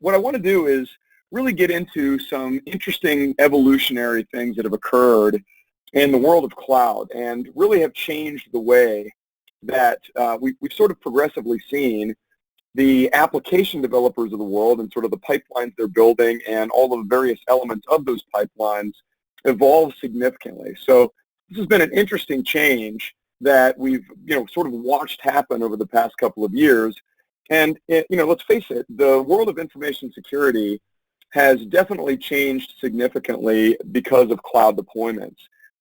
what I want to do is really get into some interesting evolutionary things that have occurred in the world of cloud and really have changed the way that we've sort of progressively seen the application developers of the world and sort of the pipelines they're building and all of the various elements of those pipelines evolve significantly. So this has been an interesting change that we've, sort of watched happen over the past couple of years. And, let's face it, the world of information security has definitely changed significantly because of cloud deployments.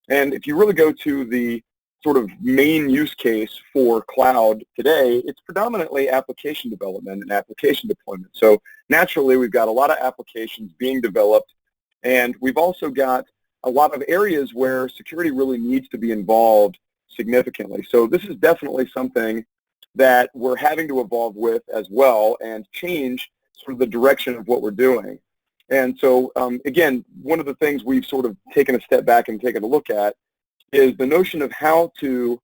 And if you really go to the sort of main use case for cloud today, it's predominantly application development and application deployment. So naturally, we've got a lot of applications being developed, and we've also got a lot of areas where security really needs to be involved significantly. So this is definitely something that we're having to evolve with as well and change sort of the direction of what we're doing. And so, again, one of the things we've sort of taken a step back and taken a look at is the notion of how to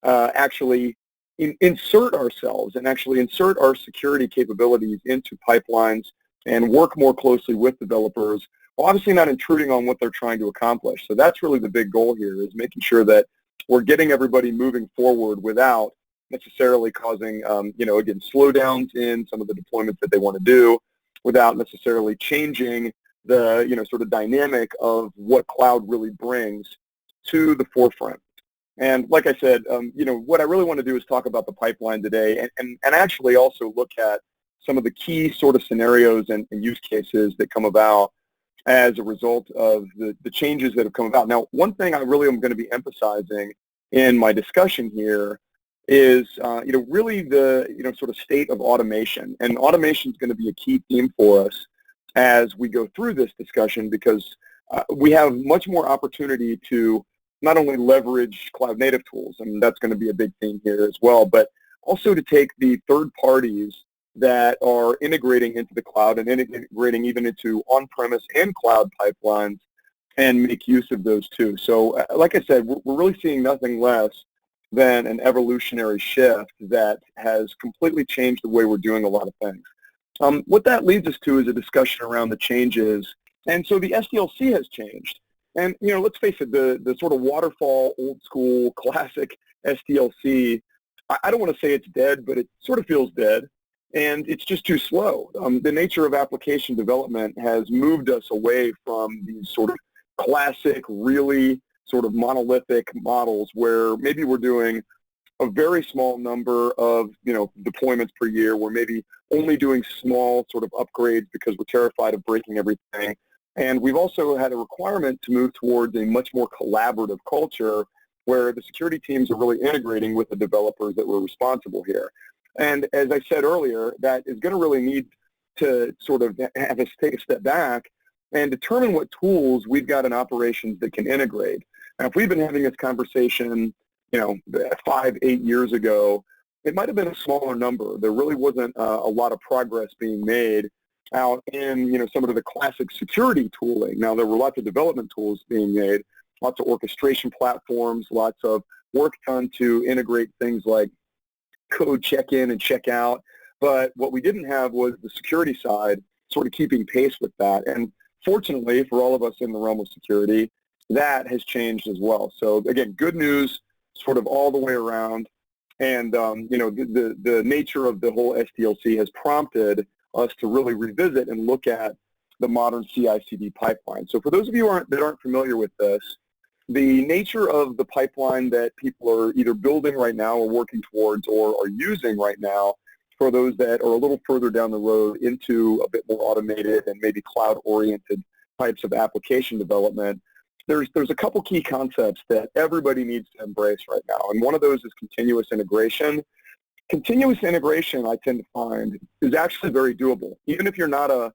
actually insert ourselves and actually insert our security capabilities into pipelines and work more closely with developers, while obviously not intruding on what they're trying to accomplish. So that's really the big goal here, is making sure that we're getting everybody moving forward without necessarily causing, again, slowdowns in some of the deployments that they want to do, without necessarily changing the, sort of dynamic of what cloud really brings to the forefront. And like I said, what I really want to do is talk about the pipeline today and actually also look at some of the key sort of scenarios and use cases that come about as a result of the changes that have come about. Now, one thing I really am going to be emphasizing in my discussion here is, really the, sort of state of automation. And automation is going to be a key theme for us as we go through this discussion, because we have much more opportunity to not only leverage cloud native tools, and that's going to be a big theme here as well, but also to take the third parties that are integrating into the cloud and integrating even into on-premise and cloud pipelines and make use of those too. So like I said, we're really seeing nothing less than an evolutionary shift that has completely changed the way we're doing a lot of things. What that leads us to is a discussion around the changes. And so the SDLC has changed. And, let's face it, the sort of waterfall, old school, classic SDLC, I don't want to say it's dead, but it sort of feels dead. And it's just too slow. The nature of application development has moved us away from these sort of classic, really sort of monolithic models where maybe we're doing a very small number of, deployments per year. We're maybe only doing small sort of upgrades because we're terrified of breaking everything. And we've also had a requirement to move towards a much more collaborative culture where the security teams are really integrating with the developers that were responsible here. And as I said earlier, that is going to really need to sort of have us take a step back and determine what tools we've got in operations that can integrate. Now, if we've been having this conversation, 5, 8 years ago, it might have been a smaller number. There really wasn't a lot of progress being made out in, some of the classic security tooling. Now, there were lots of development tools being made, lots of orchestration platforms, lots of work done to integrate things like code check-in and check-out. But what we didn't have was the security side sort of keeping pace with that. And fortunately, for all of us in the realm of security, that has changed as well. So again, good news sort of all the way around. And, the nature of the whole SDLC has prompted us to really revisit and look at the modern CICD pipeline. So for those of you that aren't familiar with this, the nature of the pipeline that people are either building right now or working towards or are using right now, for those that are a little further down the road into a bit more automated and maybe cloud-oriented types of application development, there's a couple key concepts that everybody needs to embrace right now. And one of those is continuous integration. Continuous integration, I tend to find, is actually very doable. Even if you're not a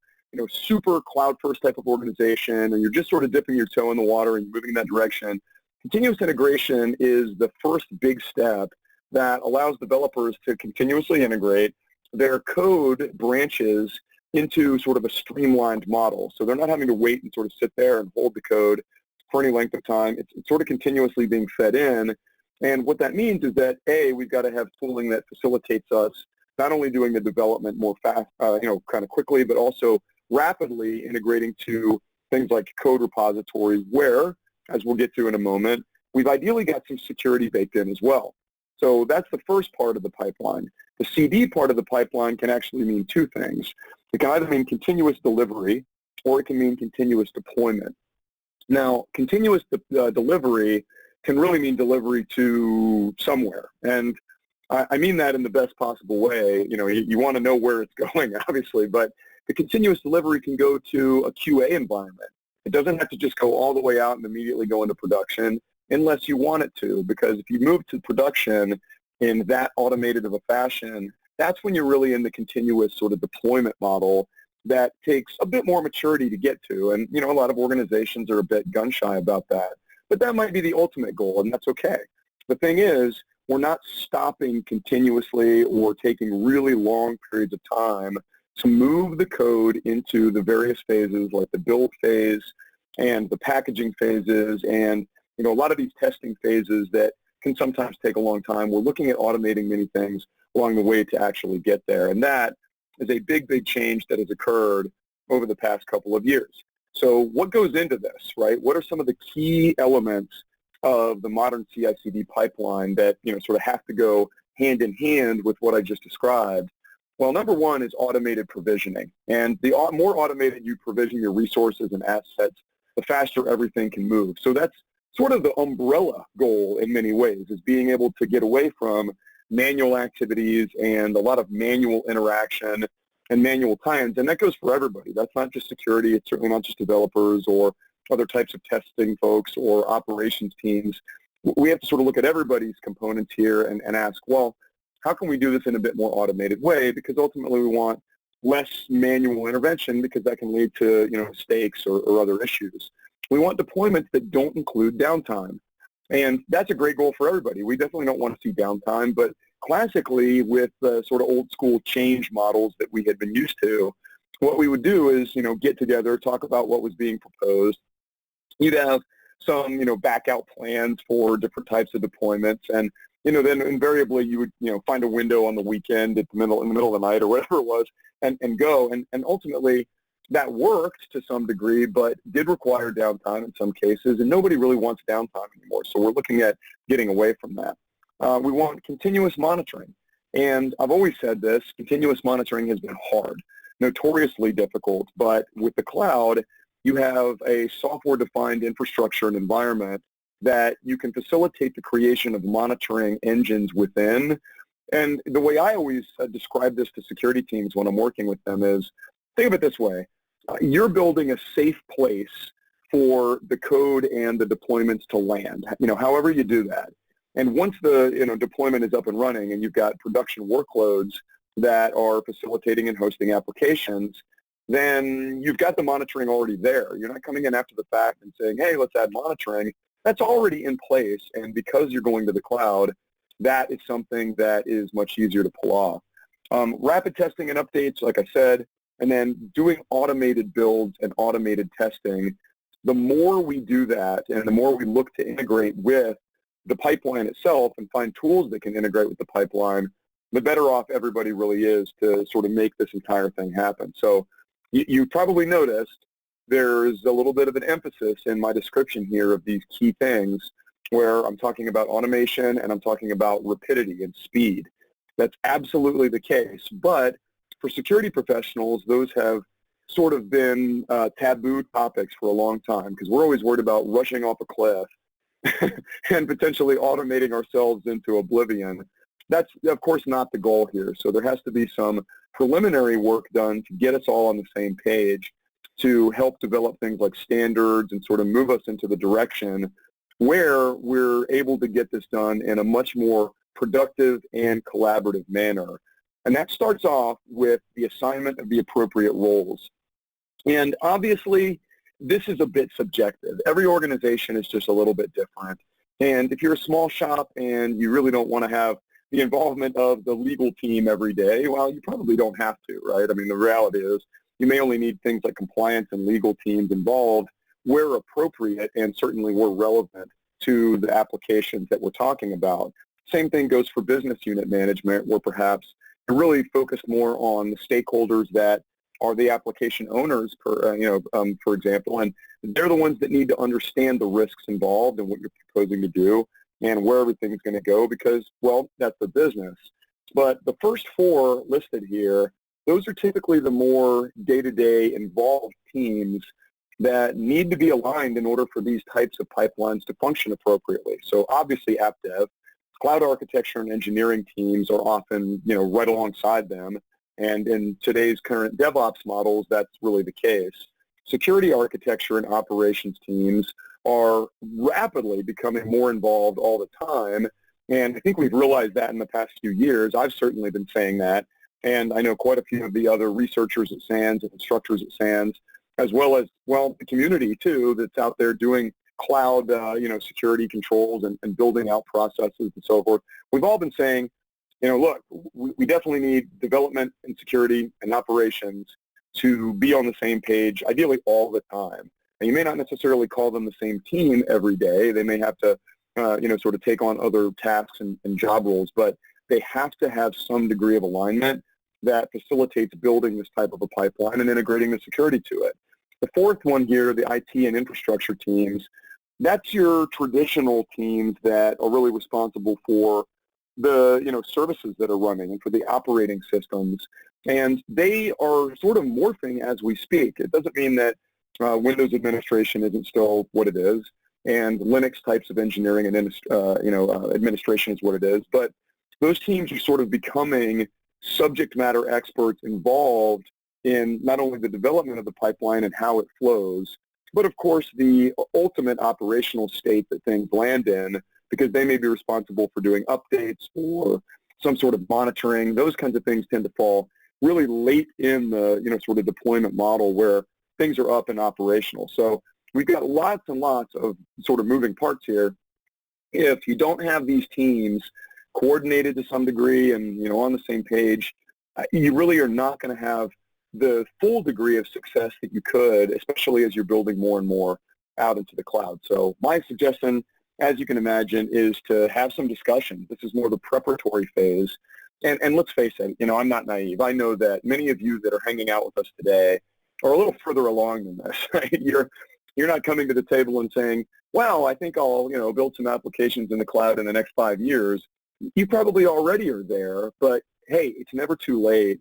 super cloud-first type of organization and you're just sort of dipping your toe in the water and moving in that direction, continuous integration is the first big step that allows developers to continuously integrate their code branches into sort of a streamlined model. So they're not having to wait and sort of sit there and hold the code for any length of time. It's sort of continuously being fed in. And what that means is that, A, we've got to have tooling that facilitates us not only doing the development more fast, kind of quickly, but also rapidly integrating to things like code repositories where, as we'll get to in a moment, we've ideally got some security baked in as well. So that's the first part of the pipeline. The CD part of the pipeline can actually mean two things. It can either mean continuous delivery or it can mean continuous deployment. Now, continuous delivery can really mean delivery to somewhere. And I mean that in the best possible way. You want to know where it's going, obviously, but the continuous delivery can go to a QA environment. It doesn't have to just go all the way out and immediately go into production unless you want it to, because if you move to production in that automated of a fashion, that's when you're really in the continuous sort of deployment model that takes a bit more maturity to get to. And, a lot of organizations are a bit gun-shy about that. But that might be the ultimate goal, and that's okay. The thing is, we're not stopping continuously or taking really long periods of time to move the code into the various phases, like the build phase and the packaging phases and, a lot of these testing phases that can sometimes take a long time. We're looking at automating many things along the way to actually get there. And that is a big, big change that has occurred over the past couple of years. So what goes into this, right? What are some of the key elements of the modern CI/CD pipeline that, sort of have to go hand in hand with what I just described? Well, number one is automated provisioning. And the more automated you provision your resources and assets, the faster everything can move. So that's sort of the umbrella goal in many ways, is being able to get away from manual activities and a lot of manual interaction and manual tie-ins. And that goes for everybody. That's not just security. It's certainly not just developers or other types of testing folks or operations teams. We have to sort of look at everybody's components here and ask, well, how can we do this in a bit more automated way? Because ultimately we want less manual intervention, because that can lead to, mistakes or other issues. We want deployments that don't include downtime. And that's a great goal for everybody. We definitely don't want to see downtime, but classically with the sort of old school change models that we had been used to, what we would do is, get together, talk about what was being proposed. You'd have some, back out plans for different types of deployments, and, then invariably you would, find a window on the weekend in the middle of the night or whatever it was and go. And ultimately that worked to some degree, but did require downtime in some cases, and nobody really wants downtime anymore. So we're looking at getting away from that. We want continuous monitoring. And I've always said this, continuous monitoring has been hard, notoriously difficult, but with the cloud, you have a software-defined infrastructure and environment that you can facilitate the creation of monitoring engines within. And the way I always describe this to security teams when I'm working with them is, think of it this way. You're building a safe place for the code and the deployments to land, however you do that. And once the deployment is up and running and you've got production workloads that are facilitating and hosting applications, then you've got the monitoring already there. You're not coming in after the fact and saying, hey, let's add monitoring. That's already in place, and because you're going to the cloud, that is something that is much easier to pull off. Rapid testing and updates, like I said, and then doing automated builds and automated testing. The more we do that and the more we look to integrate with the pipeline itself and find tools that can integrate with the pipeline, the better off everybody really is to sort of make this entire thing happen. So you probably noticed there's a little bit of an emphasis in my description here of these key things where I'm talking about automation and I'm talking about rapidity and speed. That's absolutely the case, but for security professionals, those have sort of been taboo topics for a long time, because we're always worried about rushing off a cliff and potentially automating ourselves into oblivion. That's, of course, not the goal here. So there has to be some preliminary work done to get us all on the same page to help develop things like standards and sort of move us into the direction where we're able to get this done in a much more productive and collaborative manner. And that starts off with the assignment of the appropriate roles. And obviously, this is a bit subjective. Every organization is just a little bit different. And if you're a small shop and you really don't want to have the involvement of the legal team every day, well, you probably don't have to, right? I mean, the reality is you may only need things like compliance and legal teams involved where appropriate and certainly where relevant to the applications that we're talking about. Same thing goes for business unit management, where perhaps really focused more on the stakeholders that are the application owners, for example, and they're the ones that need to understand the risks involved and what you're proposing to do and where everything's going to go because, well, that's the business. But the first four listed here, those are typically the more day-to-day involved teams that need to be aligned in order for these types of pipelines to function appropriately. So obviously app dev, cloud architecture and engineering teams are often, right alongside them. And in today's current DevOps models, that's really the case. Security architecture and operations teams are rapidly becoming more involved all the time. And I think we've realized that in the past few years. I've certainly been saying that. And I know quite a few of the other researchers at SANS and instructors at SANS, as well as, well, the community, too, that's out there doing cloud, security controls and building out processes and so forth. We've all been saying, look, we definitely need development and security and operations to be on the same page, ideally all the time. And you may not necessarily call them the same team every day. They may have to, sort of take on other tasks and job roles, but they have to have some degree of alignment that facilitates building this type of a pipeline and integrating the security to it. The fourth one here, the IT and infrastructure teams, that's your traditional teams that are really responsible for the services that are running and for the operating systems. And they are sort of morphing as we speak. It doesn't mean that Windows administration isn't still what it is, and Linux types of engineering and administration is what it is. But those teams are sort of becoming subject matter experts involved in not only the development of the pipeline and how it flows, but of course the ultimate operational state that things land in, because they may be responsible for doing updates or some sort of monitoring. Those kinds of things tend to fall really late in the sort of deployment model where things are up and operational. So we've got lots and lots of sort of moving parts here. If you don't have these teams coordinated to some degree and on the same page, you really are not going to have the full degree of success that you could, especially as you're building more and more out into the cloud. So my suggestion, as you can imagine, is to have some discussion. This is more the preparatory phase. And let's face it, I'm not naive. I know that many of you that are hanging out with us today are a little further along than this, right? You're not coming to the table and saying, well, I think I'll, build some applications in the cloud in the next 5 years. You probably already are there, but hey, it's never too late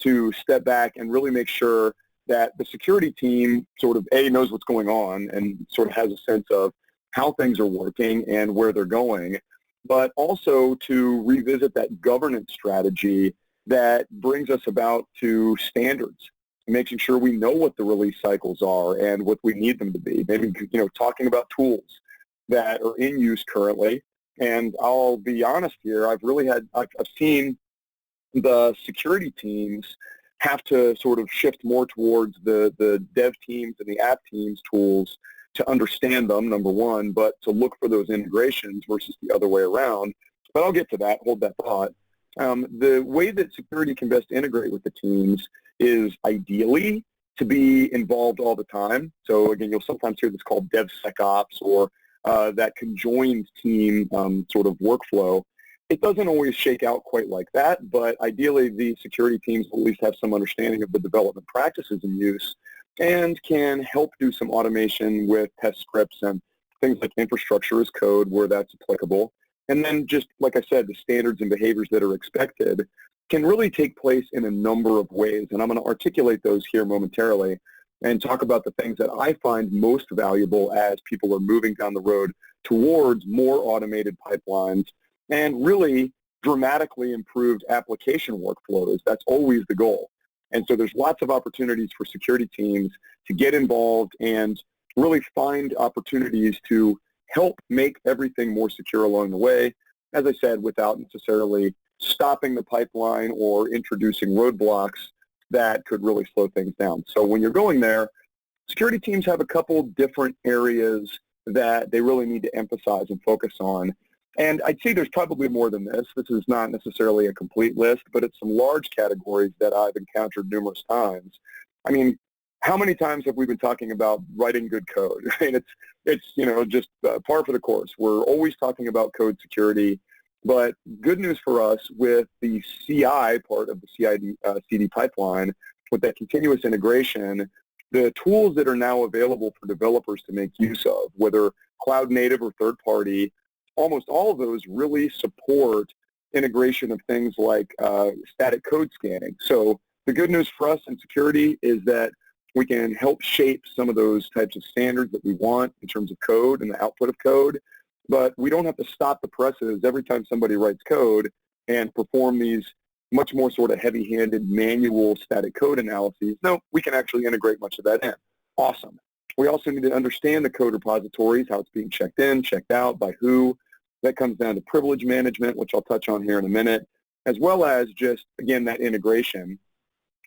to step back and really make sure that the security team sort of, A, knows what's going on and sort of has a sense of how things are working and where they're going, but also to revisit that governance strategy that brings us about to standards, making sure we know what the release cycles are and what we need them to be. Maybe, talking about tools that are in use currently. And I'll be honest here, I've seen the security teams have to sort of shift more towards the dev teams and the app teams tools to understand them, number one, but to look for those integrations versus the other way around. But I'll get to that, hold that thought. The way that security can best integrate with the teams is ideally to be involved all the time. So again, you'll sometimes hear this called DevSecOps or that conjoined team sort of workflow. It doesn't always shake out quite like that, but ideally the security teams will at least have some understanding of the development practices in use and can help do some automation with test scripts and things like infrastructure as code where that's applicable. And then just, like I said, the standards and behaviors that are expected can really take place in a number of ways. And I'm going to articulate those here momentarily and talk about the things that I find most valuable as people are moving down the road towards more automated pipelines and really dramatically improved application workflows. That's always the goal. And so there's lots of opportunities for security teams to get involved and really find opportunities to help make everything more secure along the way, as I said, without necessarily stopping the pipeline or introducing roadblocks that could really slow things down. So when you're going there, security teams have a couple different areas that they really need to emphasize and focus on. And I'd say there's probably more than this. This is not necessarily a complete list, but it's some large categories that I've encountered numerous times. I mean, how many times have we been talking about writing good code? Right? It's just par for the course. We're always talking about code security, But good news for us with the CI part of the CICD pipeline, with that continuous integration, the tools that are now available for developers to make use of, whether cloud native or third party, almost all of those really support integration of things like static code scanning. So the good news for us in security is that we can help shape some of those types of standards that we want in terms of code and the output of code, but we don't have to stop the presses every time somebody writes code and perform these much more sort of heavy-handed manual static code analyses. No, we can actually integrate much of that in. Awesome. We also need to understand the code repositories, how it's being checked in, checked out, by who. That comes down to privilege management, which I'll touch on here in a minute, as well as just, again, that integration.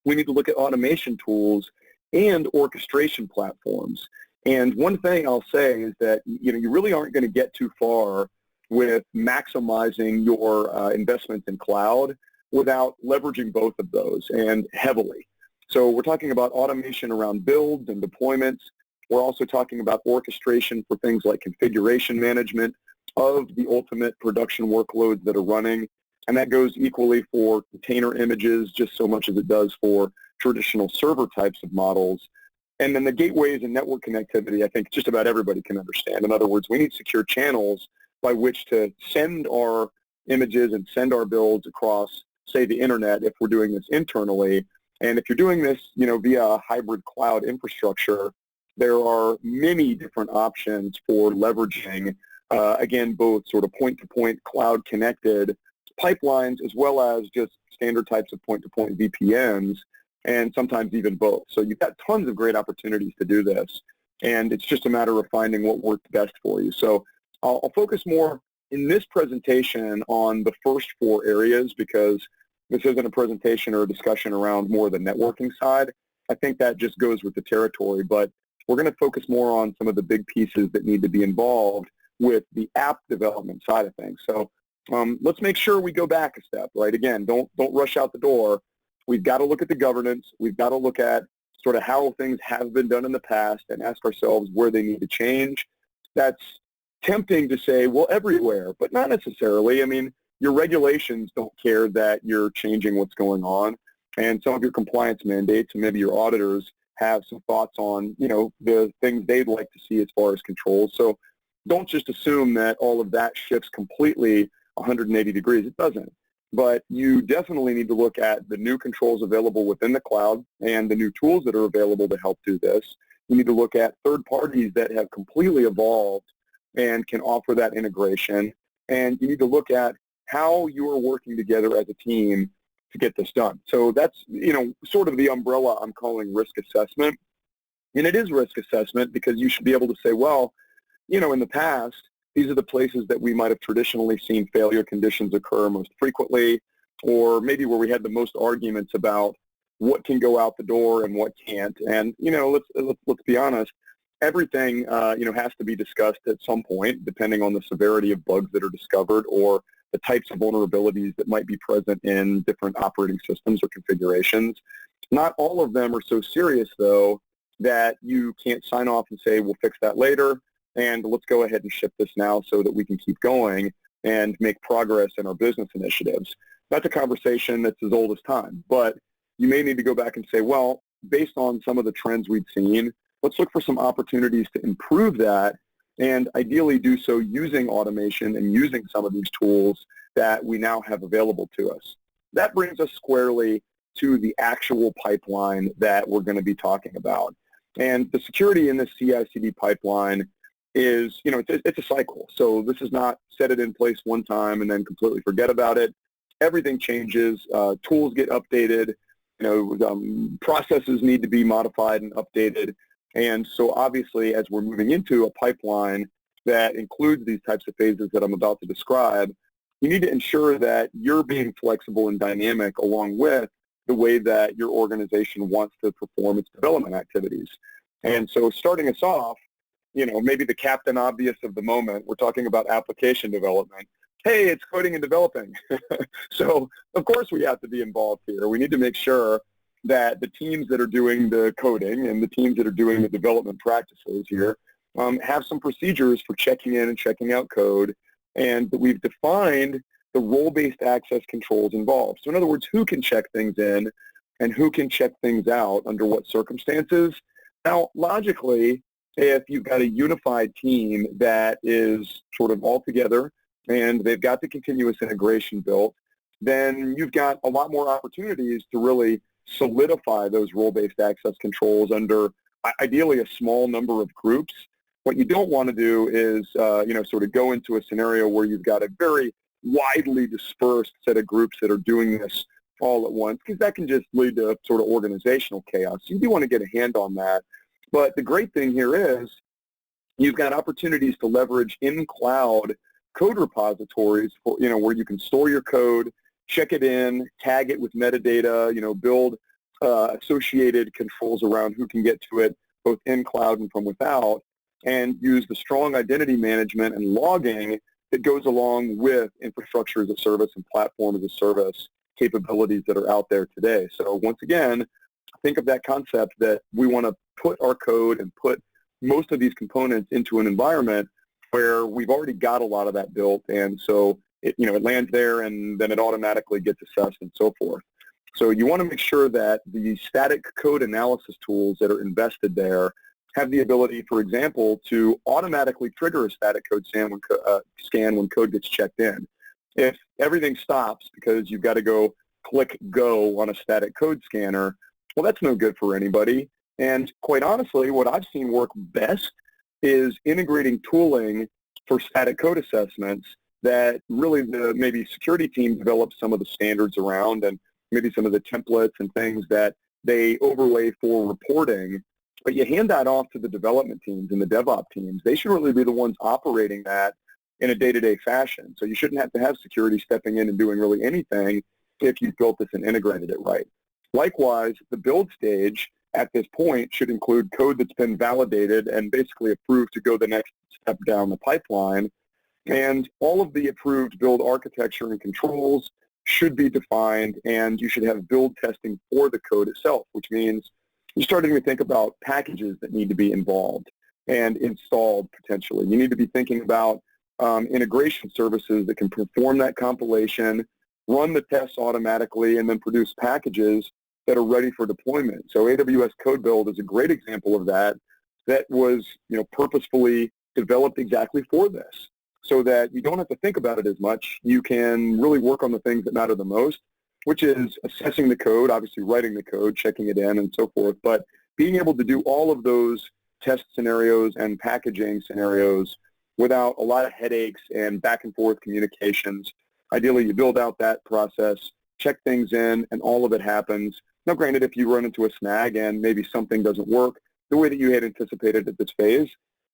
We need to look at automation tools and orchestration platforms. And one thing I'll say is that you really aren't going to get too far with maximizing your investments in cloud without leveraging both of those, and heavily. So we're talking about automation around builds and deployments. We're also talking about orchestration for things like configuration management of the ultimate production workloads that are running. And that goes equally for container images, just so much as it does for traditional server types of models. And then the gateways and network connectivity, I think just about everybody can understand. In other words, we need secure channels by which to send our images and send our builds across, say, the internet if we're doing this internally. And if you're doing this, via a hybrid cloud infrastructure, there are many different options for leveraging, again, both sort of point-to-point cloud-connected pipelines as well as just standard types of point-to-point VPNs, and sometimes even both. So you've got tons of great opportunities to do this, and it's just a matter of finding what works best for you. So I'll focus more in this presentation on the first four areas, because this isn't a presentation or a discussion around more the networking side. I think that just goes with the territory, but we're going to focus more on some of the big pieces that need to be involved with the app development side of things. So let's make sure we go back a step, right? Again, don't rush out the door. We've got to look at the governance. We've got to look at sort of how things have been done in the past and ask ourselves where they need to change. That's tempting to say, well, everywhere, but not necessarily. I mean, your regulations don't care that you're changing what's going on, and some of your compliance mandates and maybe your auditors have some thoughts on, the things they'd like to see as far as controls. So don't just assume that all of that shifts completely 180 degrees. It doesn't. But you definitely need to look at the new controls available within the cloud and the new tools that are available to help do this. You need to look at third parties that have completely evolved and can offer that integration. And you need to look at how you are working together as a team to get this done. So that's, sort of the umbrella I'm calling risk assessment. And it is risk assessment because you should be able to say, well, in the past, these are the places that we might have traditionally seen failure conditions occur most frequently, or maybe where we had the most arguments about what can go out the door and what can't. And, let's be honest, everything, has to be discussed at some point, depending on the severity of bugs that are discovered or the types of vulnerabilities that might be present in different operating systems or configurations. Not all of them are so serious, though, that you can't sign off and say, we'll fix that later, and let's go ahead and ship this now so that we can keep going and make progress in our business initiatives. That's a conversation that's as old as time, but you may need to go back and say, well, based on some of the trends we've seen, let's look for some opportunities to improve that, and ideally do so using automation and using some of these tools that we now have available to us. That brings us squarely to the actual pipeline that we're going to be talking about. And the security in the CI/CD pipeline is, it's a cycle. So this is not set it in place one time and then completely forget about it. Everything changes. Tools get updated. Processes need to be modified and updated. And so obviously, as we're moving into a pipeline that includes these types of phases that I'm about to describe, you need to ensure that you're being flexible and dynamic along with the way that your organization wants to perform its development activities. And so starting us off, maybe the captain obvious of the moment, we're talking about application development. Hey, it's coding and developing. So of course we have to be involved here. We need to make sure that the teams that are doing the coding and the teams that are doing the development practices here have some procedures for checking in and checking out code, and that we've defined the role-based access controls involved. So in other words, who can check things in and who can check things out under what circumstances. Now, logically, if you've got a unified team that is sort of all together and they've got the continuous integration built, then you've got a lot more opportunities to really solidify those role-based access controls under ideally a small number of groups. What you don't want to do is, sort of go into a scenario where you've got a very widely dispersed set of groups that are doing this all at once, because that can just lead to sort of organizational chaos. You do want to get a hand on that. But the great thing here is you've got opportunities to leverage in-cloud code repositories for, where you can store your code, check it in, tag it with metadata, build associated controls around who can get to it, both in cloud and from without, and use the strong identity management and logging that goes along with infrastructure as a service and platform as a service capabilities that are out there today. So once again, think of that concept that we want to put our code and put most of these components into an environment where we've already got a lot of that built, and so it lands there and then it automatically gets assessed and so forth. So you want to make sure that the static code analysis tools that are invested there have the ability, for example, to automatically trigger a static code scan when code gets checked in. If everything stops because you've got to go click go on a static code scanner, well, that's no good for anybody. And quite honestly, what I've seen work best is integrating tooling for static code assessments that really maybe security team develops some of the standards around, and maybe some of the templates and things that they overlay for reporting. But you hand that off to the development teams and the DevOps teams. They should really be the ones operating that in a day-to-day fashion. So you shouldn't have to have security stepping in and doing really anything if you've built this and integrated it right. Likewise, the build stage at this point should include code that's been validated and basically approved to go the next step down the pipeline. And all of the approved build architecture and controls should be defined, and you should have build testing for the code itself, which means you're starting to think about packages that need to be involved and installed potentially. You need to be thinking about integration services that can perform that compilation, run the tests automatically, and then produce packages that are ready for deployment. So AWS Code Build is a great example of that. That was purposefully developed exactly for this, so that you don't have to think about it as much. You can really work on the things that matter the most, which is assessing the code, obviously writing the code, checking it in, and so forth, but being able to do all of those test scenarios and packaging scenarios without a lot of headaches and back and forth communications. Ideally, you build out that process, check things in, and all of it happens. Now, granted, if you run into a snag and maybe something doesn't work the way that you had anticipated at this phase,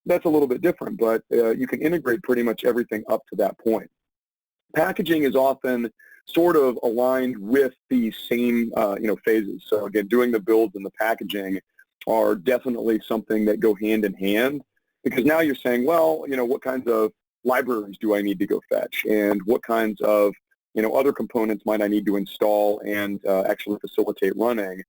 that's a little bit different, but you can integrate pretty much everything up to that point. Packaging is often sort of aligned with the same phases. So again, doing the builds and the packaging are definitely something that go hand in hand, because now you're saying, well, what kinds of libraries do I need to go fetch, and what kinds of other components might I need to install and actually facilitate running.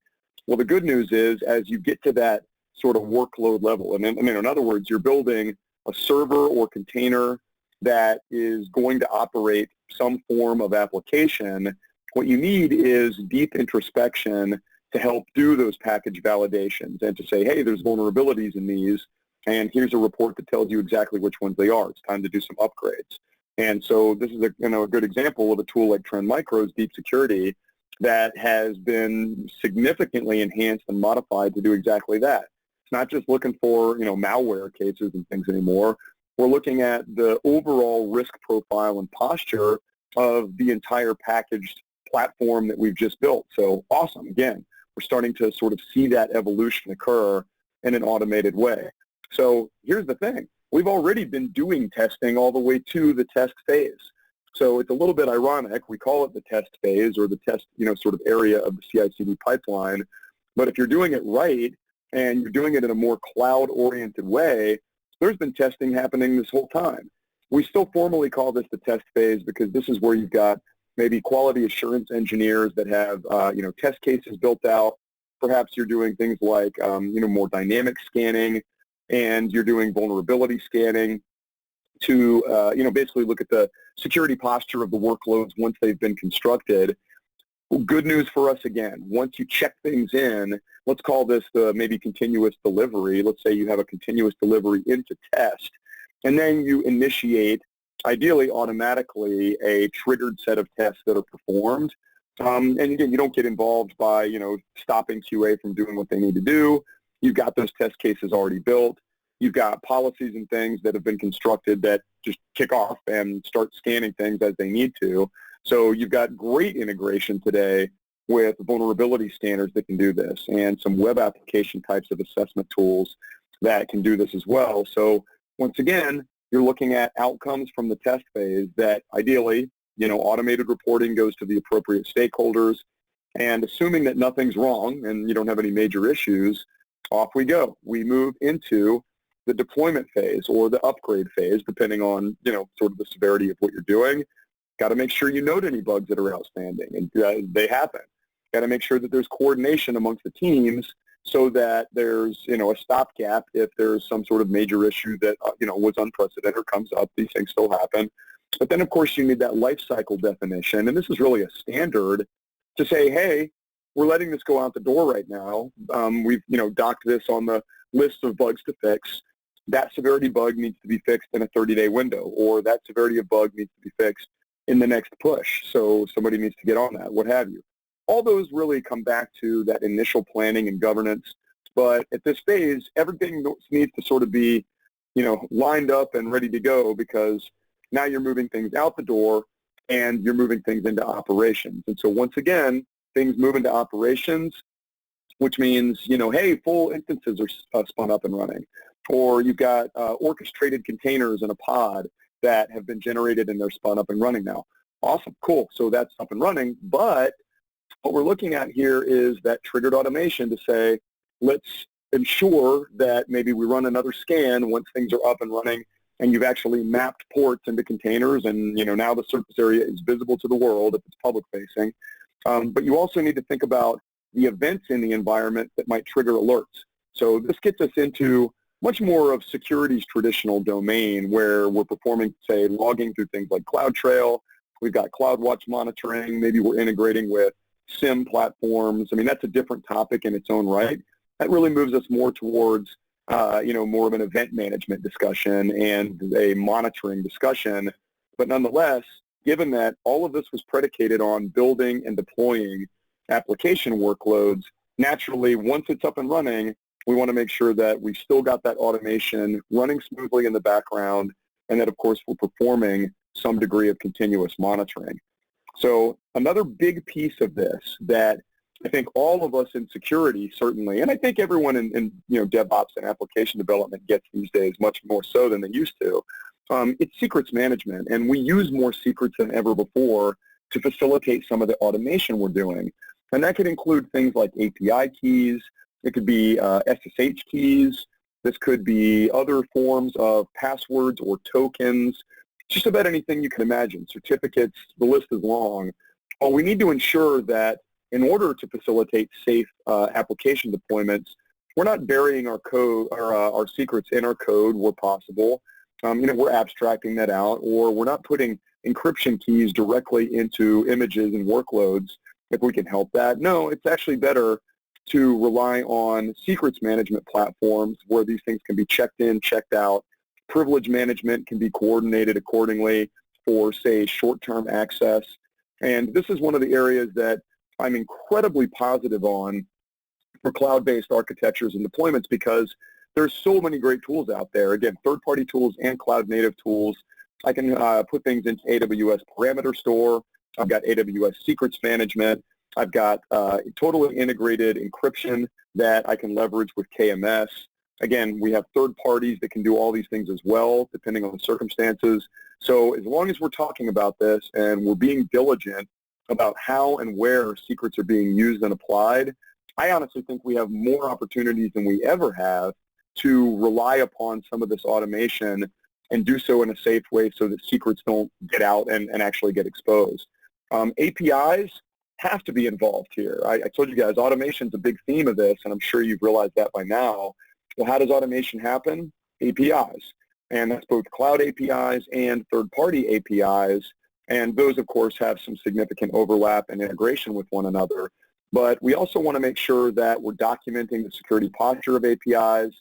Well, the good news is, as you get to that sort of workload level, and in other words, you're building a server or container that is going to operate some form of application, what you need is deep introspection to help do those package validations and to say, hey, there's vulnerabilities in these, and here's a report that tells you exactly which ones they are. It's time to do some upgrades. And so this is a good example of a tool like Trend Micro's Deep Security that has been significantly enhanced and modified to do exactly that. It's not just looking for malware cases and things anymore. We're looking at the overall risk profile and posture of the entire packaged platform that we've just built. So awesome. Again, we're starting to sort of see that evolution occur in an automated way. So here's the thing. We've already been doing testing all the way to the test phase. So it's a little bit ironic. We call it the test phase or the test, sort of area of the CICD pipeline. But if you're doing it right and you're doing it in a more cloud-oriented way, there's been testing happening this whole time. We still formally call this the test phase because this is where you've got maybe quality assurance engineers that have, test cases built out. Perhaps you're doing things like, more dynamic scanning, and you're doing vulnerability scanning. to basically look at the security posture of the workloads once they've been constructed. Well, good news for us again. Once you check things in, let's call this the maybe continuous delivery. Let's say you have a continuous delivery into test, and then you initiate, ideally automatically, a triggered set of tests that are performed. And again, you don't get involved by, stopping QA from doing what they need to do. You've got those test cases already built. You've got policies and things that have been constructed that just kick off and start scanning things as they need to. So you've got great integration today with vulnerability standards that can do this, and some web application types of assessment tools that can do this as well. So once again, you're looking at outcomes from the test phase that ideally, automated reporting goes to the appropriate stakeholders, and assuming that nothing's wrong and you don't have any major issues, off we go. We move into the deployment phase or the upgrade phase, depending on, sort of the severity of what you're doing. Got to make sure you note any bugs that are outstanding, and they happen. Got to make sure that there's coordination amongst the teams so that there's, a stopgap if there's some sort of major issue that, was unprecedented or comes up. These things still happen. But then, of course, you need that life cycle definition, and this is really a standard to say, hey, we're letting this go out the door right now. We've, docked this on the list of bugs to fix. That severity bug needs to be fixed in a 30-day window, or that severity of bug needs to be fixed in the next push, so somebody needs to get on that, what have you. All those really come back to that initial planning and governance, but at this phase, everything needs to sort of be, lined up and ready to go, because now you're moving things out the door and you're moving things into operations. And so once again, things move into operations, which means, hey, full instances are spun up and running, or you've got orchestrated containers in a pod that have been generated and they're spun up and running now. Awesome, cool, so that's up and running, but what we're looking at here is that triggered automation to say, let's ensure that maybe we run another scan once things are up and running and you've actually mapped ports into containers, and now the surface area is visible to the world if it's public facing. But you also need to think about the events in the environment that might trigger alerts. So this gets us into much more of security's traditional domain, where we're performing, say, logging through things like CloudTrail. We've got CloudWatch monitoring. Maybe we're integrating with SIM platforms. I mean, that's a different topic in its own right. That really moves us more towards, more of an event management discussion and a monitoring discussion. But nonetheless, given that all of this was predicated on building and deploying application workloads, naturally, once it's up and running, we want to make sure that we've still got that automation running smoothly in the background, and that, of course, we're performing some degree of continuous monitoring. So another big piece of this that I think all of us in security, certainly, and I think everyone in DevOps and application development gets these days much more so than they used to, it's secrets management. And we use more secrets than ever before to facilitate some of the automation we're doing. And that could include things like API keys. It could be SSH keys. This could be other forms of passwords or tokens, just about anything you can imagine, certificates, the list is long. Well, we need to ensure that in order to facilitate safe application deployments, we're not burying our code or our secrets in our code where possible. We're abstracting that out, or we're not putting encryption keys directly into images and workloads if we can help that. No, it's actually better to rely on secrets management platforms where these things can be checked in, checked out. Privilege management can be coordinated accordingly for, say, short-term access. And this is one of the areas that I'm incredibly positive on for cloud-based architectures and deployments, because there's so many great tools out there. Again, third-party tools and cloud-native tools. I can put things into AWS Parameter Store. I've got AWS Secrets Management. I've got totally integrated encryption that I can leverage with KMS. Again, we have third parties that can do all these things as well, depending on the circumstances. So as long as we're talking about this and we're being diligent about how and where secrets are being used and applied, I honestly think we have more opportunities than we ever have to rely upon some of this automation and do so in a safe way so that secrets don't get out and actually get exposed. APIs have to be involved here. I told you guys automation is a big theme of this, and I'm sure you've realized that by now. Well, how does automation happen? APIs. and that's both cloud APIs and third-party APIs, and those, of course, have some significant overlap and integration with one another. But we also want to make sure that we're documenting the security posture of APIs,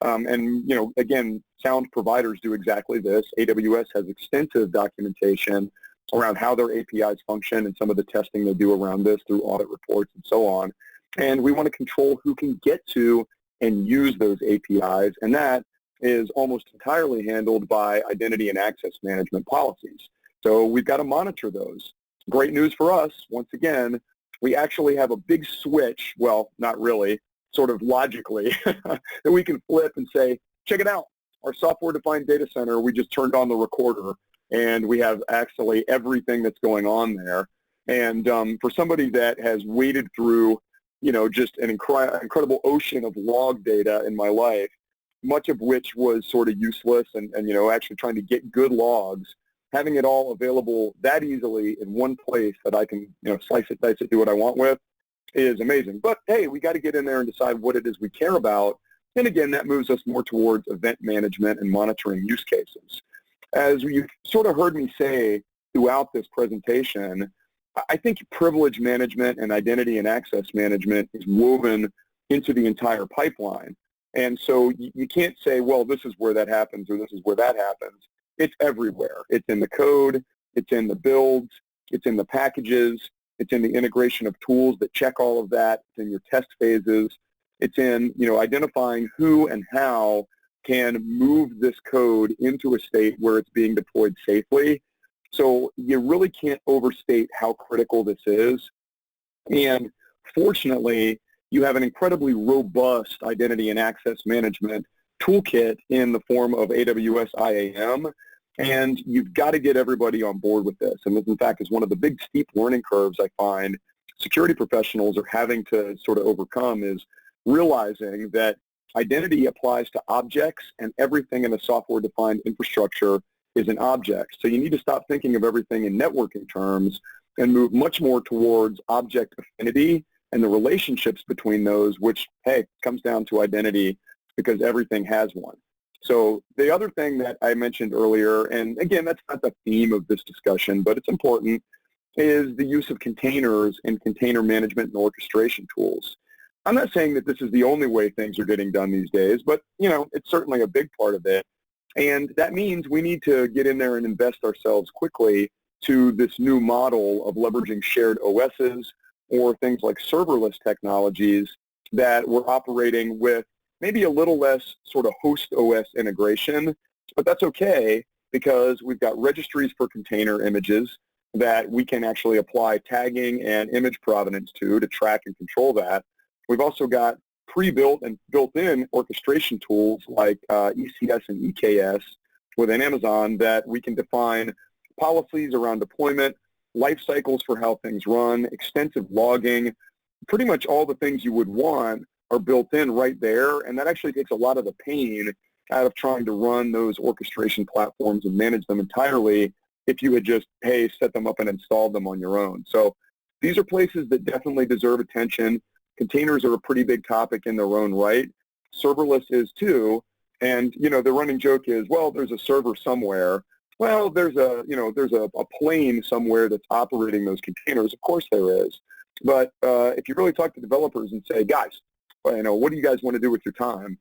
and, again, sound providers do exactly this. AWS has extensive documentation around how their APIs function and some of the testing they do around this through audit reports and so on. And we want to control who can get to and use those APIs, and that is almost entirely handled by identity and access management policies. So we've got to monitor those. Great news for us, once again, we actually have a big switch, well, not really, sort of logically, that we can flip and say, check it out, our software-defined data center, we just turned on the recorder, and we have actually everything that's going on there. And for somebody that has waded through, just an incredible ocean of log data in my life, much of which was sort of useless and actually trying to get good logs, having it all available that easily in one place that I can, slice it, dice it, do what I want with, is amazing. But hey, we got to get in there and decide what it is we care about. And again, that moves us more towards event management and monitoring use cases. As you've sort of heard me say throughout this presentation, I think privilege management and identity and access management is woven into the entire pipeline. And so you can't say, well, this is where that happens or this is where that happens. It's everywhere. It's in the code. It's in the builds. It's in the packages. It's in the integration of tools that check all of that. It's in your test phases. It's in, identifying who and how can move this code into a state where it's being deployed safely. So you really can't overstate how critical this is. And fortunately, you have an incredibly robust identity and access management toolkit in the form of AWS IAM, and you've got to get everybody on board with this. And this, in fact, is one of the big steep learning curves I find security professionals are having to sort of overcome, is realizing that identity applies to objects, and everything in a software-defined infrastructure is an object. So you need to stop thinking of everything in networking terms and move much more towards object affinity and the relationships between those, which, hey, comes down to identity because everything has one. So the other thing that I mentioned earlier, and again, that's not the theme of this discussion, but it's important, is the use of containers and container management and orchestration tools. I'm not saying that this is the only way things are getting done these days, but, it's certainly a big part of it. And that means we need to get in there and invest ourselves quickly to this new model of leveraging shared OSs or things like serverless technologies that we're operating with maybe a little less sort of host OS integration, but that's okay because we've got registries for container images that we can actually apply tagging and image provenance to track and control that. We've also got pre-built and built-in orchestration tools like ECS and EKS within Amazon that we can define policies around deployment, life cycles for how things run, extensive logging, pretty much all the things you would want are built in right there, and that actually takes a lot of the pain out of trying to run those orchestration platforms and manage them entirely if you had just, hey, set them up and installed them on your own. So these are places that definitely deserve attention. Containers are a pretty big topic in their own right. Serverless is too, and the running joke is, well, there's a server somewhere. Well, there's a plane somewhere that's operating those containers. Of course there is. But if you really talk to developers and say, guys, what do you guys want to do with your time?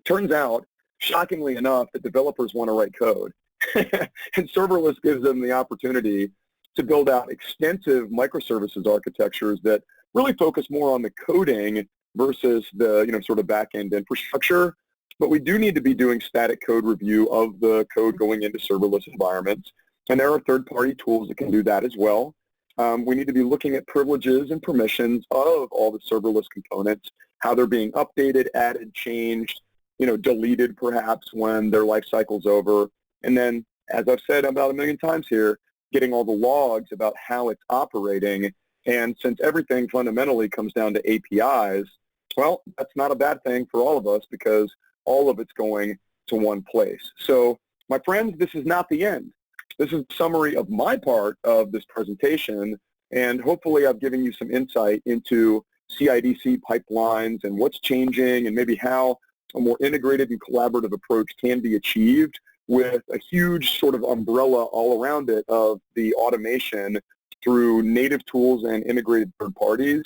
Turns out, shockingly enough, that developers want to write code. And serverless gives them the opportunity to build out extensive microservices architectures that really focus more on the coding versus the sort of back-end infrastructure. But we do need to be doing static code review of the code going into serverless environments. And there are third-party tools that can do that as well. We need to be looking at privileges and permissions of all the serverless components, how they're being updated, added, changed, deleted perhaps when their life cycle's over. And then, as I've said about a million times here, getting all the logs about how it's operating. And since everything fundamentally comes down to APIs, well, that's not a bad thing for all of us because all of it's going to one place. So, my friends, this is not the end. This is a summary of my part of this presentation, and hopefully I've given you some insight into CIDC pipelines and what's changing and maybe how a more integrated and collaborative approach can be achieved with a huge sort of umbrella all around it of the automation through native tools and integrated third parties.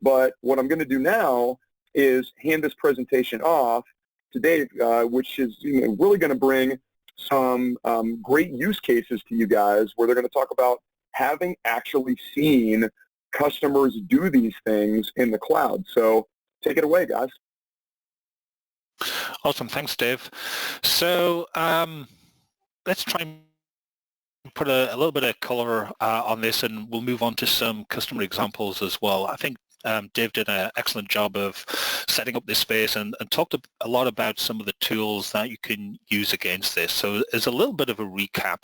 But what I'm going to do now is hand this presentation off to Dave, which is really going to bring some great use cases to you guys where they're going to talk about having actually seen customers do these things in the cloud. So take it away, guys. Awesome. Thanks, Dave. So let's try and put a little bit of color on this, and we'll move on to some customer examples as well. I think Dave did an excellent job of setting up this space and talked a lot about some of the tools that you can use against this. So as a little bit of a recap,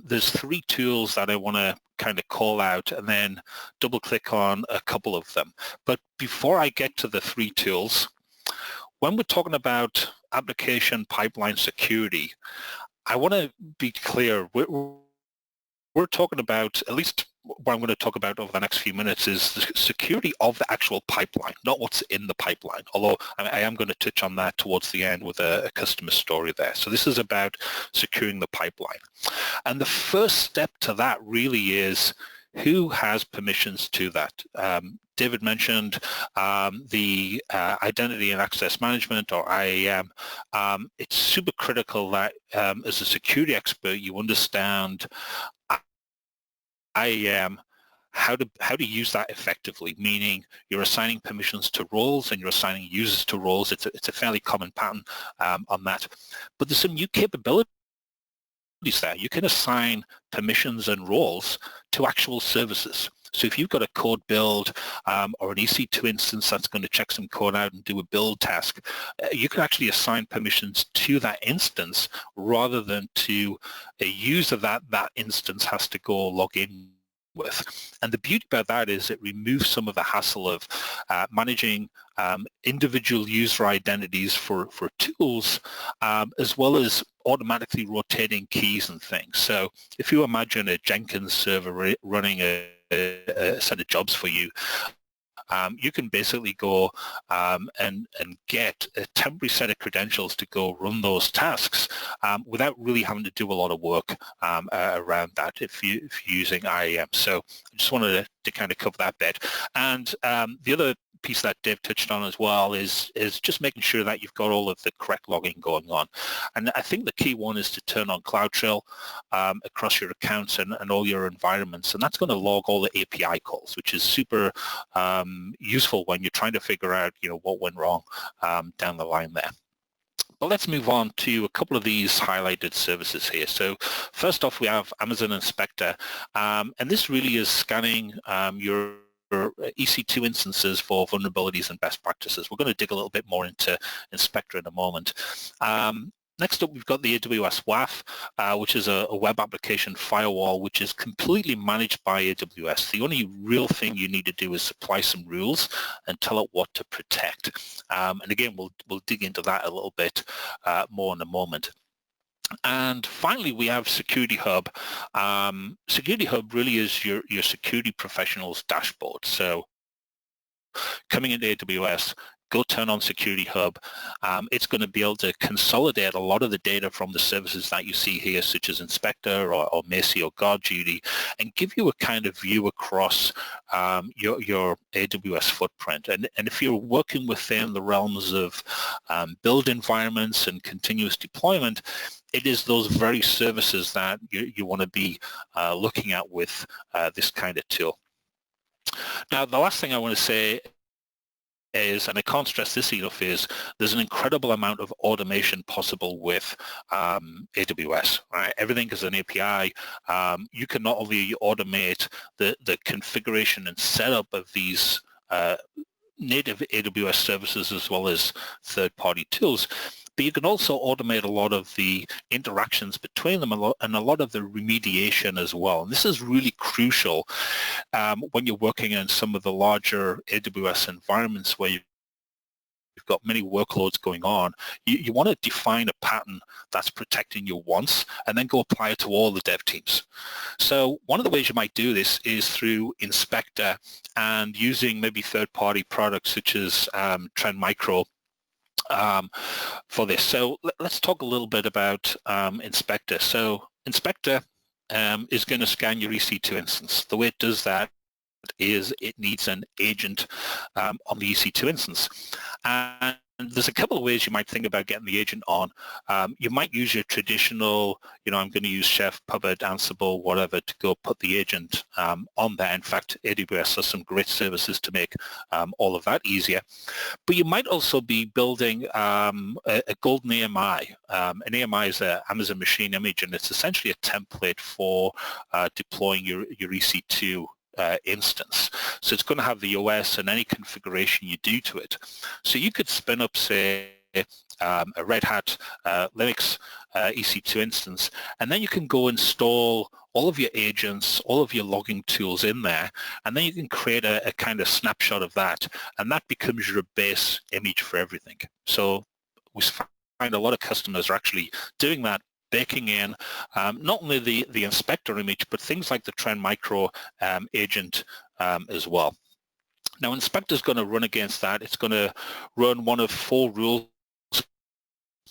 there's 3 tools that I want to kind of call out and then double click on a couple of them. But before I get to the 3 tools, when we're talking about application pipeline security, I want to be clear. We're talking about, at least what I'm going to talk about over the next few minutes, is the security of the actual pipeline, not what's in the pipeline, although I am going to touch on that towards the end with a customer story there. So this is about securing the pipeline. And the first step to that really is who has permissions to that. David mentioned the Identity and Access Management, or IAM. It's super critical that as a security expert, you understand IAM, how to use that effectively, meaning you're assigning permissions to roles and you're assigning users to roles. It's a fairly common pattern on that. But there's some new capabilities there. You can assign permissions and roles to actual services. So if you've got a code build or an EC2 instance that's going to check some code out and do a build task, you can actually assign permissions to that instance rather than to a user that instance has to go log in with. And the beauty about that is it removes some of the hassle of managing individual user identities for tools, as well as automatically rotating keys and things. So if you imagine a Jenkins server running a set of jobs for you, you can basically go and get a temporary set of credentials to go run those tasks without really having to do a lot of work around that if you're using IAM. So I just wanted to kind of cover that bit. And the other piece that Dave touched on as well is just making sure that you've got all of the correct logging going on. And I think the key one is to turn on CloudTrail across your accounts and all your environments, and that's going to log all the API calls, which is super useful when you're trying to figure out what went wrong down the line there. But let's move on to a couple of these highlighted services here. So first off, we have Amazon Inspector, and this really is scanning your EC2 instances for vulnerabilities and best practices. We're going to dig a little bit more into Inspector in a moment. Next up, we've got the AWS WAF, which is a web application firewall, which is completely managed by AWS. The only real thing you need to do is supply some rules and tell it what to protect. And again, we'll dig into that a little bit more in a moment. And finally, we have Security Hub. Security Hub really is your security professional's dashboard. So coming into AWS, go turn on Security Hub. It's going to be able to consolidate a lot of the data from the services that you see here, such as Inspector or Macy or GuardDuty, and give you a kind of view across your AWS footprint. And if you're working within the realms of build environments and continuous deployment, it is those very services that you want to be looking at with this kind of tool. Now, the last thing I want to say is, and I can't stress this enough, is there's an incredible amount of automation possible with AWS. Right? Everything is an API. You can not only automate the configuration and setup of these native AWS services as well as third-party tools, but you can also automate a lot of the interactions between them and a lot of the remediation as well. And this is really crucial when you're working in some of the larger AWS environments where you've got many workloads going on. You want to define a pattern that's protecting you once and then go apply it to all the dev teams. So one of the ways you might do this is through Inspector and using maybe third-party products such as Trend Micro for this. So let's talk a little bit about Inspector. So Inspector is going to scan your EC2 instance. The way it does that is it needs an agent on the EC2 instance. And there's a couple of ways you might think about getting the agent on. You might use your traditional, I'm going to use Chef, Puppet, Ansible, whatever, to go put the agent on there. In fact, AWS has some great services to make all of that easier. But you might also be building a golden AMI. An AMI is an Amazon Machine Image, and it's essentially a template for deploying your EC2 instance. So it's going to have the OS and any configuration you do to it. So you could spin up, say, a Red Hat Linux EC2 instance, and then you can go install all of your agents, all of your logging tools in there, and then you can create a kind of snapshot of that, and that becomes your base image for everything. So we find a lot of customers are actually doing that, baking in not only the inspector image, but things like the Trend Micro agent as well. Now, Inspector is going to run against that. It's going to run one of 4 rules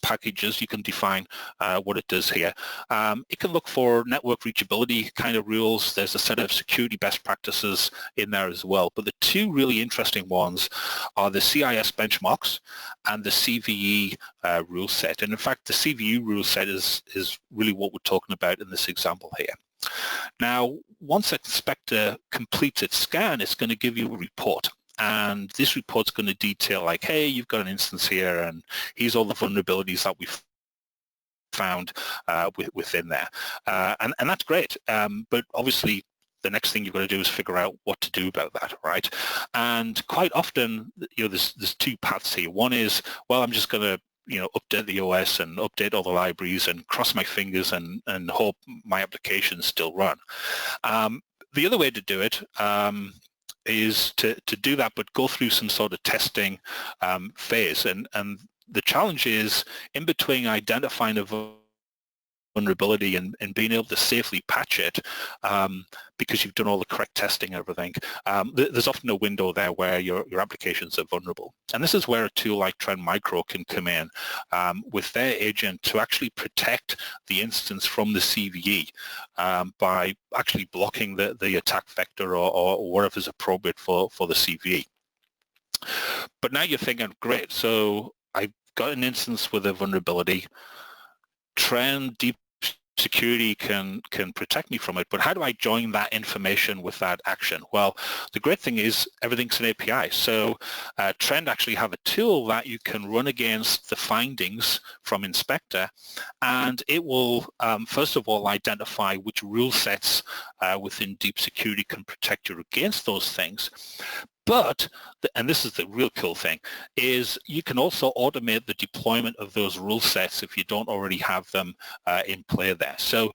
packages. You can define what it does here. It can look for network reachability kind of rules. There's a set of security best practices in there as well. But the 2 really interesting ones are the CIS benchmarks and the CVE rule set. And in fact, the CVE rule set is really what we're talking about in this example here. Now, once Inspector completes its scan, it's going to give you a report. And this report's going to detail like, hey, you've got an instance here, and here's all the vulnerabilities that we've found within there. And that's great. But obviously, the next thing you've got to do is figure out what to do about that, right? And quite often, there's 2 paths here. One is, well, I'm just going to update the OS and update all the libraries and cross my fingers and hope my applications still run. The other way to do it is to do that, but go through some sort of testing phase. And the challenge is in between identifying a vulnerability and being able to safely patch it because you've done all the correct testing and everything, there's often a window there where your applications are vulnerable. And this is where a tool like Trend Micro can come in with their agent to actually protect the instance from the CVE by actually blocking the attack vector or whatever's appropriate for the CVE. But now you're thinking, great, so I've got an instance with a vulnerability. Trend Deep Security can protect me from it, but how do I join that information with that action? Well, the great thing is everything's an API. So Trend actually have a tool that you can run against the findings from Inspector, and it will, first of all, identify which rule sets within Deep Security can protect you against those things. But, and this is the real cool thing, is you can also automate the deployment of those rule sets if you don't already have them in play there. So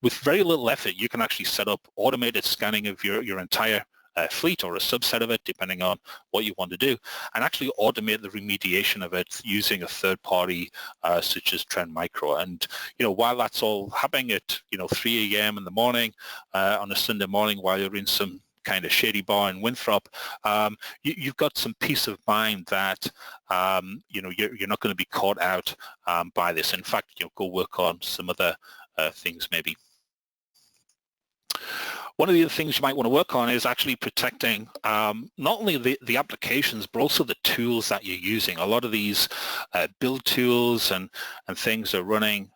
with very little effort, you can actually set up automated scanning of your entire fleet or a subset of it, depending on what you want to do, and actually automate the remediation of it using a third party such as Trend Micro. And while that's all happening at 3 a.m. in the morning on a Sunday morning while you're in some kind of shady bar in Winthrop, you've got some peace of mind that you're not going to be caught out by this. In fact, go work on some other things maybe. One of the other things you might want to work on is actually protecting not only the applications, but also the tools that you're using. A lot of these build tools and things are running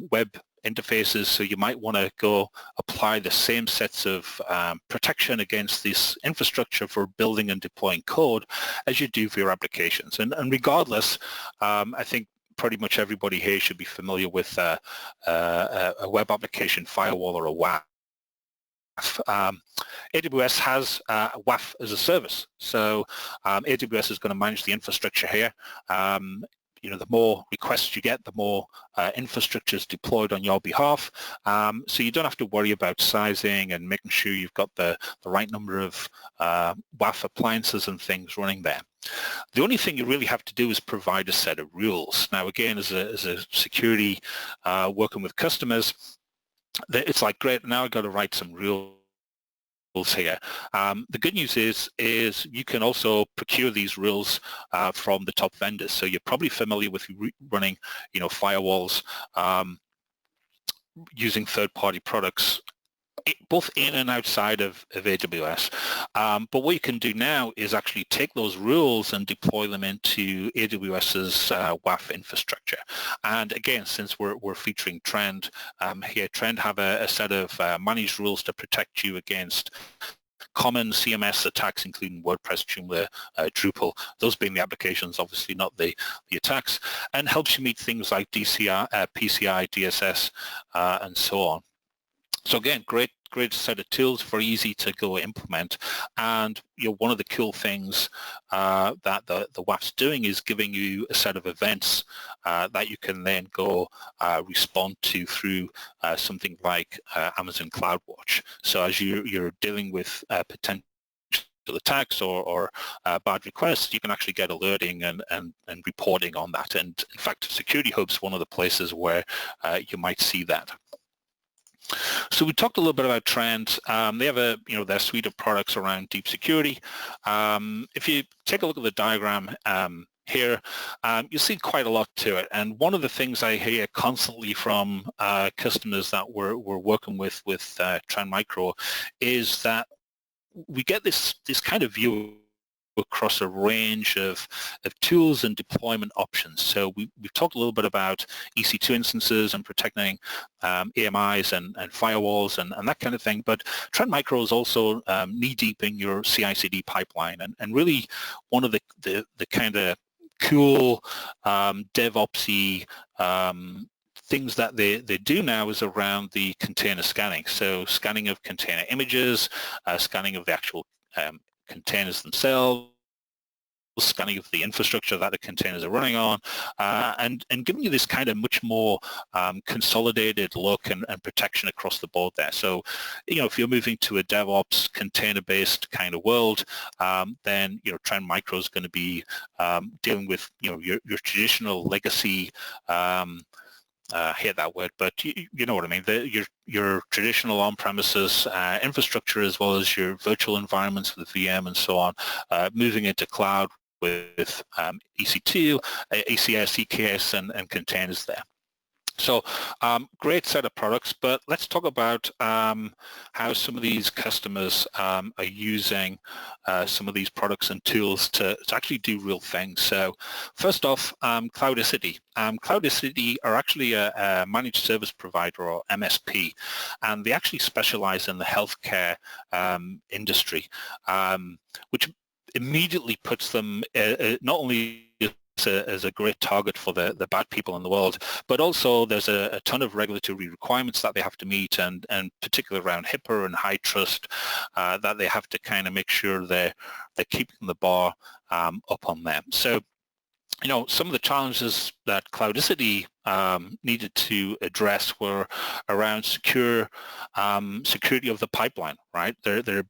web interfaces, so you might want to go apply the same sets of protection against this infrastructure for building and deploying code as you do for your applications. And regardless, I think pretty much everybody here should be familiar with a web application firewall or a WAF. AWS has WAF as a service, so AWS is going to manage the infrastructure here. The more requests you get, the more infrastructure is deployed on your behalf. So you don't have to worry about sizing and making sure you've got the right number of WAF appliances and things running there. The only thing you really have to do is provide a set of rules. Now, again, as a security working with customers, it's like, great, now I've got to write some rules here. The good news is you can also procure these rules from the top vendors. So you're probably familiar with running, firewalls using third-party products, both in and outside of AWS. But what you can do now is actually take those rules and deploy them into AWS's WAF infrastructure. And again, since we're featuring Trend here, Trend have a set of managed rules to protect you against common CMS attacks, including WordPress, Joomla, Drupal, those being the applications, obviously not the attacks, and helps you meet things like DCI, PCI, DSS, and so on. So again, great set of tools, very easy to go implement. And one of the cool things that the WAF's doing is giving you a set of events that you can then go respond to through something like Amazon CloudWatch. So as you're dealing with potential attacks or bad requests, you can actually get alerting and reporting on that. And in fact, Security Hub's one of the places where you might see that. So we talked a little bit about Trend. They have their suite of products around deep security. If you take a look at the diagram here, you see quite a lot to it. And one of the things I hear constantly from customers that we're working with Trend Micro is that we get this kind of view across a range of tools and deployment options. So we've talked a little bit about EC2 instances and protecting AMIs and firewalls and that kind of thing, but Trend Micro is also knee-deep in your CICD pipeline, and really one of the kind of cool DevOpsy things that they do now is around the container scanning. So scanning of container images, scanning of the actual containers themselves, scanning of the infrastructure that the containers are running on, and giving you this kind of much more consolidated look and protection across the board there. So, if you're moving to a DevOps container-based kind of world, then, Trend Micro is going to be dealing with, your traditional legacy, hate that word, but you know what I mean. Your traditional on-premises infrastructure, as well as your virtual environments with VM and so on, moving into cloud with EC2, ACS, EKS, and containers there. So great set of products, but let's talk about how some of these customers are using some of these products and tools to actually do real things. So first off, Cloudicity. Cloudicity are actually a managed service provider, or MSP, and they actually specialize in the healthcare industry, which immediately puts them not only as a great target for the bad people in the world, but also there's a ton of regulatory requirements that they have to meet, and particularly around HIPAA and high trust, that they have to kind of make sure they're keeping the bar up on them. So, some of the challenges that Cloudicity needed to address were around security of the pipeline, right? They're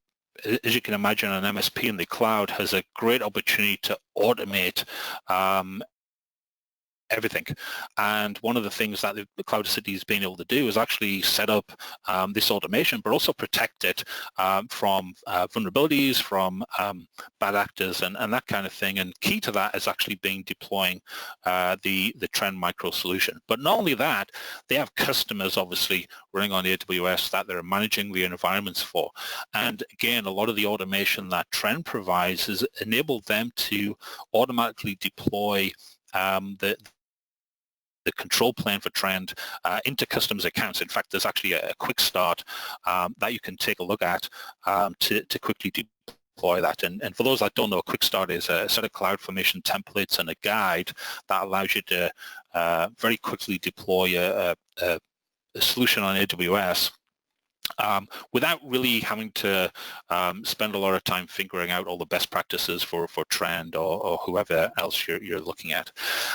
as you can imagine, an MSP in the cloud has a great opportunity to automate everything. And one of the things that the Cloudicity has been able to do is actually set up this automation, but also protect it from vulnerabilities, from bad actors, and that kind of thing. And key to that is actually deploying the Trend Micro solution. But not only that, they have customers obviously running on AWS that they're managing the environments for. And again, a lot of the automation that Trend provides has enabled them to automatically deploy the control plane for Trend into customers' accounts. In fact, there's actually a quick start that you can take a look at to quickly deploy that. And for those that don't know, a quick start is a set of CloudFormation templates and a guide that allows you to very quickly deploy a solution on AWS without really having to spend a lot of time figuring out all the best practices for Trend or whoever else you're looking at.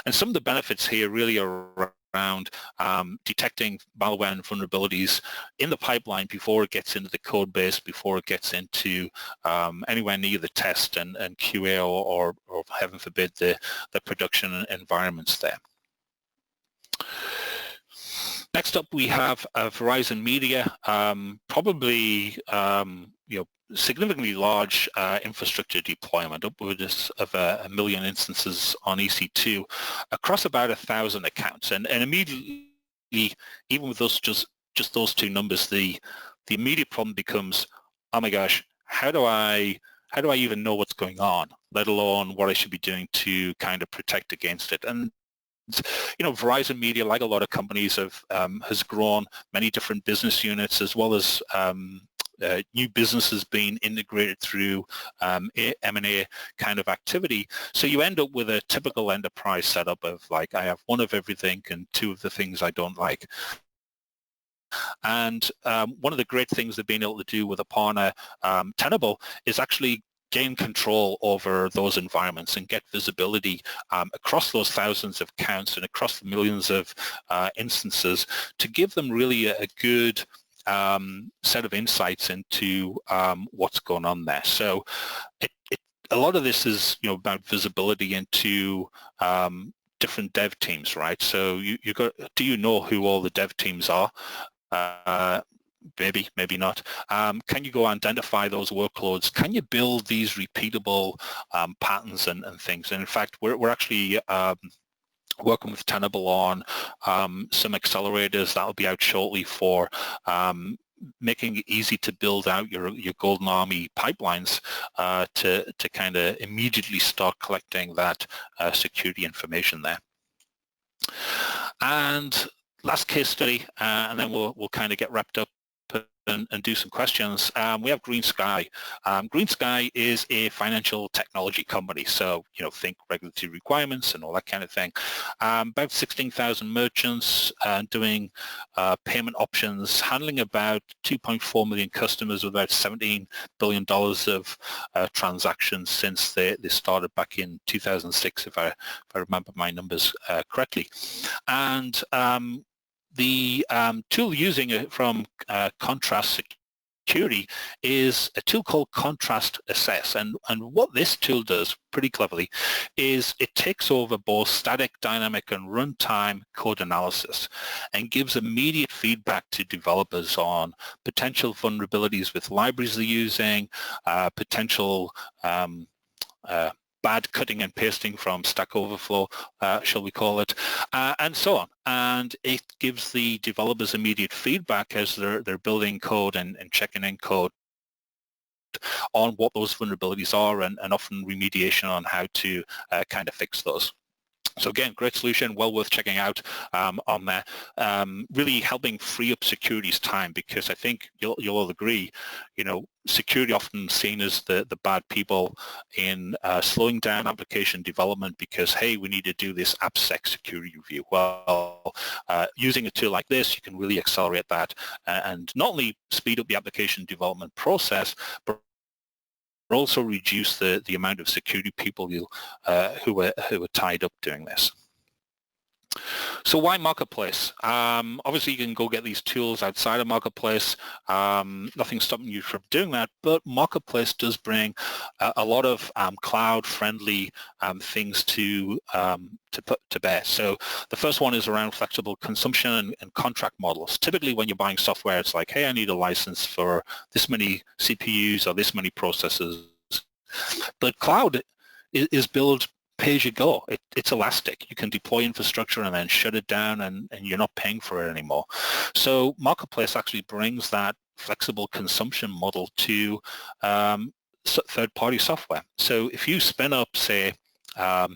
And some of the benefits here really are around detecting malware and vulnerabilities in the pipeline before it gets into the code base, before it gets into anywhere near the test and QA or heaven forbid the production environments there. Next up, we have Verizon Media, probably significantly large infrastructure deployment, upwards of 1 million instances on EC2 across about 1,000 accounts, and immediately, even with those just those two numbers, the immediate problem becomes, oh my gosh, how do I even know what's going on, let alone what I should be doing to kind of protect against it? And Verizon Media, like a lot of companies, has grown many different business units, as well as new businesses being integrated through M&A kind of activity. So you end up with a typical enterprise setup of like, I have one of everything and two of the things I don't like. And one of the great things they've been able to do with a partner, Tenable, is actually gain control over those environments and get visibility across those thousands of accounts and across the millions of instances to give them really a good set of insights into what's going on there. So a lot of this is about visibility into different dev teams, right? So do you know who all the dev teams are? Maybe not. Can you go identify those workloads? Can you build these repeatable patterns and things? And in fact, we're actually working with Tenable on some accelerators that will be out shortly for making it easy to build out your Golden Army pipelines to kind of immediately start collecting that security information there. And last case study, and then we'll kind of get wrapped up and do some questions. We have GreenSky. GreenSky is a financial technology company, so think regulatory requirements and all that kind of thing. About 16,000 merchants doing payment options, handling about 2.4 million customers with about $17 billion of transactions since they started back in 2006, if I remember my numbers correctly. And the tool using it from Contrast Security is a tool called Contrast Assess. And what this tool does pretty cleverly is it takes over both static, dynamic, and runtime code analysis and gives immediate feedback to developers on potential vulnerabilities with libraries they're using, potential bad cutting and pasting from Stack Overflow, shall we call it, and so on. And it gives the developers immediate feedback as they're building code and checking in code on what those vulnerabilities are, and often remediation on how to kind of fix those. So again, great solution, well worth checking out on there. Really helping free up security's time, because I think you'll all agree, security often seen as the bad people in slowing down application development because, hey, we need to do this AppSec security review. Well, using a tool like this, you can really accelerate that and not only speed up the application development process, but also reduce the amount of security people who are tied up doing this. So why Marketplace? Obviously, you can go get these tools outside of Marketplace. Nothing's stopping you from doing that, but Marketplace does bring a lot of cloud-friendly things to put to bear. So the first one is around flexible consumption and contract models. Typically, when you're buying software, it's like, hey, I need a license for this many CPUs or this many processors. But cloud is built pay-as-you-go. It's elastic. You can deploy infrastructure and then shut it down, and you're not paying for it anymore. So Marketplace actually brings that flexible consumption model to third-party software. So if you spin up, say, a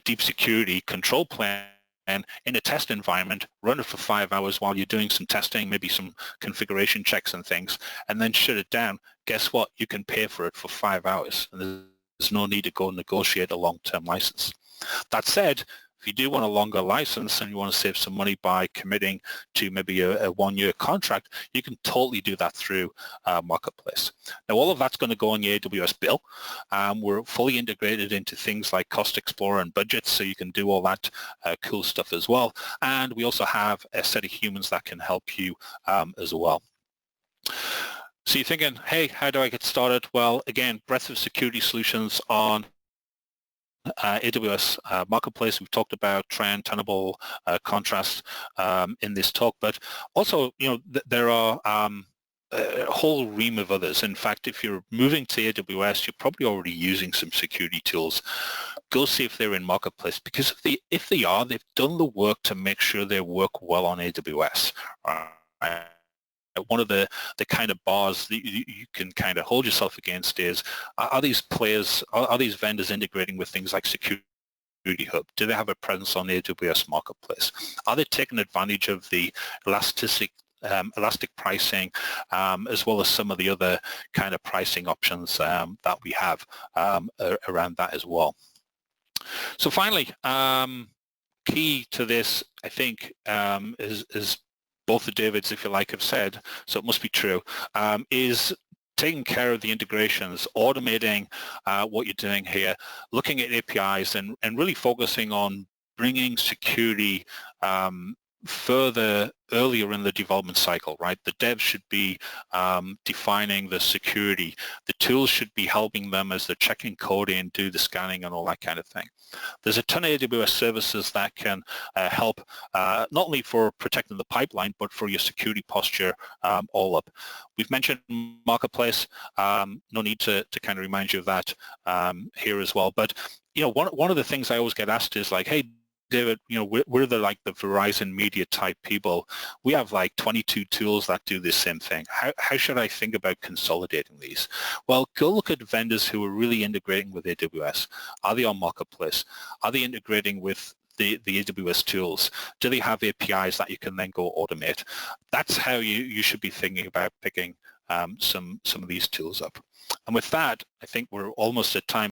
deep security control plan in a test environment, run it for 5 hours while you're doing some testing, maybe some configuration checks and things, and then shut it down, guess what? You can pay for it for 5 hours. And there's no need to go negotiate a long-term license. That said, if you do want a longer license and you want to save some money by committing to maybe a one-year contract, you can totally do that through Marketplace. Now, all of that's going to go on your AWS bill. We're fully integrated into things like Cost Explorer and budgets, so you can do all that cool stuff as well. And we also have a set of humans that can help you as well. So you're thinking, hey, how do I get started? Well, again, breadth of security solutions on AWS Marketplace. We've talked about Trend, Tenable, Contrast in this talk, but also, there are a whole ream of others. In fact, if you're moving to AWS, you're probably already using some security tools. Go see if they're in Marketplace, because if they are, they've done the work to make sure they work well on AWS. One of the kind of bars that you can kind of hold yourself against is, are these players, are these vendors integrating with things like Security Hub? Do they have a presence on the AWS Marketplace? Are they taking advantage of the elastic pricing, as well as some of the other kind of pricing options that we have around that as well? So finally, key to this, I think, is both the Davids, if you like, have said, so it must be true, is taking care of the integrations, automating what you're doing here, looking at APIs, and really focusing on bringing security further earlier in the development cycle, right? The devs should be defining the security. The tools should be helping them as they're checking code in, do the scanning and all that kind of thing. There's a ton of AWS services that can help not only for protecting the pipeline, but for your security posture all up. We've mentioned Marketplace. No need to kind of remind you of that here as well. But you know, one of the things I always get asked is like, hey, David, you know, we're the Verizon Media type people. We have like 22 tools that do the same thing. How should I think about consolidating these? Well, go look at vendors who are really integrating with AWS. Are they on Marketplace? Are they integrating with the AWS tools? Do they have APIs that you can then go automate? That's how you should be thinking about picking some of these tools up. And with that, I think we're almost at time.